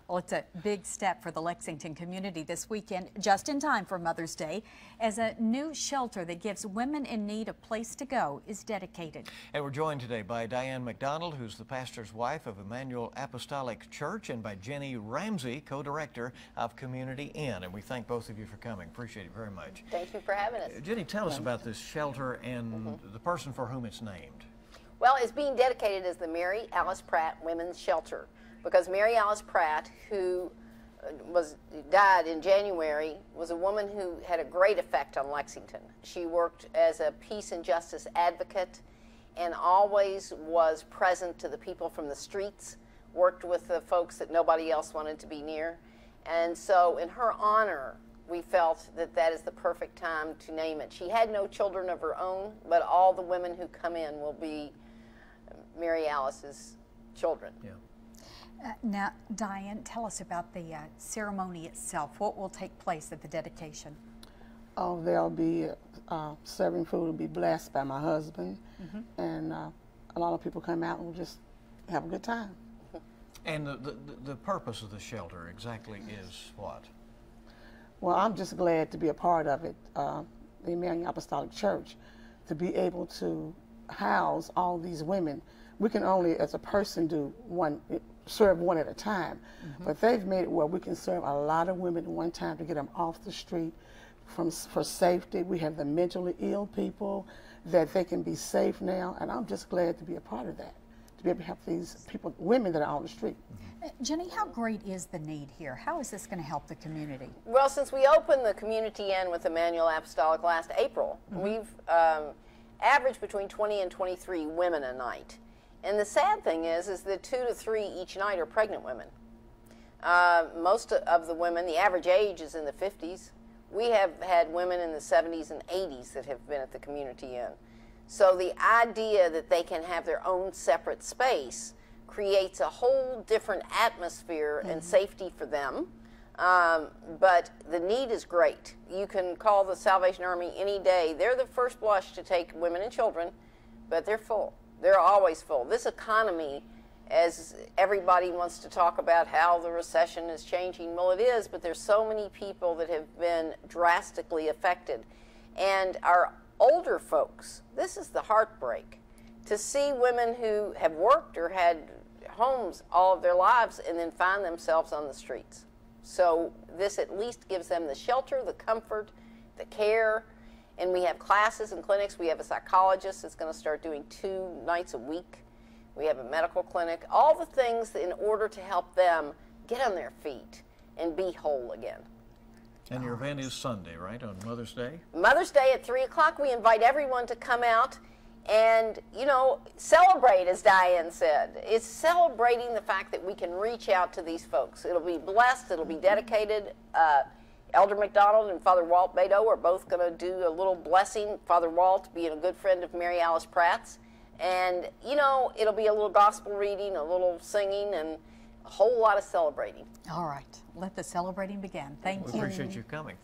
Well, it's a big step for the Lexington community this weekend, just in time for Mother's Day, as a new shelter that gives women in need a place to go is dedicated. And we're joined today by Dianne McDonald, who's the pastor's wife of Emmanuel Apostolic Church, and by Ginny Ramsey, co-director of Community Inn. And we thank both of you for coming. Appreciate it very much. Thank you for having us. Ginny, tell us about this shelter and the person for whom it's named. Well, it's being dedicated as the Mary Alice Pratt Women's Shelter, because Mary Alice Pratt, who died in January, was a woman who had a great effect on Lexington. She worked as a peace and justice advocate and always was present to the people from the streets, worked with the folks that nobody else wanted to be near. And so in her honor, we felt that that is the perfect time to name it. She had no children of her own, but all the women who come in will be Mary Alice's children. Yeah. Now, Dianne, tell us about the ceremony itself. What will take place at the dedication? Oh, there'll be serving food will be blessed by my husband, and a lot of people come out and we'll just have a good time. And the purpose of the shelter exactly is what? Well, I'm just glad to be a part of it, the Emmanuel Apostolic Church, to be able to house all these women. We can only, as a person, serve one at a time, but they've made it where we can serve a lot of women at one time to get them off the street for safety. We have the mentally ill people, that they can be safe now, and I'm just glad to be a part of that, to be able to help these people, women that are on the street. Jenny, how great is the need here? How is this going to help the community? Well, since we opened the Community Inn with Emmanuel Apostolic last April, we've averaged between 20 and 23 women a night. And the sad thing is that 2 to 3 each night are pregnant women. Most of the women, the average age is in the 50s. We have had women in the 70s and 80s that have been at the Community Inn. So the idea that they can have their own separate space creates a whole different atmosphere and safety for them. But the need is great. You can call the Salvation Army any day. They're the first blush to take women and children, but they're full. They're always full. This economy, as everybody wants to talk about how the recession is changing, well, it is, but there's so many people that have been drastically affected. And our older folks, this is the heartbreak, to see women who have worked or had homes all of their lives and then find themselves on the streets. So this at least gives them the shelter, the comfort, the care. And we have classes and clinics. We have a psychologist that's going to start doing 2 nights a week. We have a medical clinic. All the things in order to help them get on their feet and be whole again. And your event is Sunday, right, on Mother's Day? Mother's Day at 3 o'clock. We invite everyone to come out and, you know, celebrate, as Dianne said. It's celebrating the fact that we can reach out to these folks. It'll be blessed. It'll be dedicated. Elder McDonald and Father Walt Beto are both going to do a little blessing. Father Walt being a good friend of Mary Alice Pratt's. And, you know, it'll be a little gospel reading, a little singing, and a whole lot of celebrating. All right. Let the celebrating begin. Thank you. We appreciate you coming.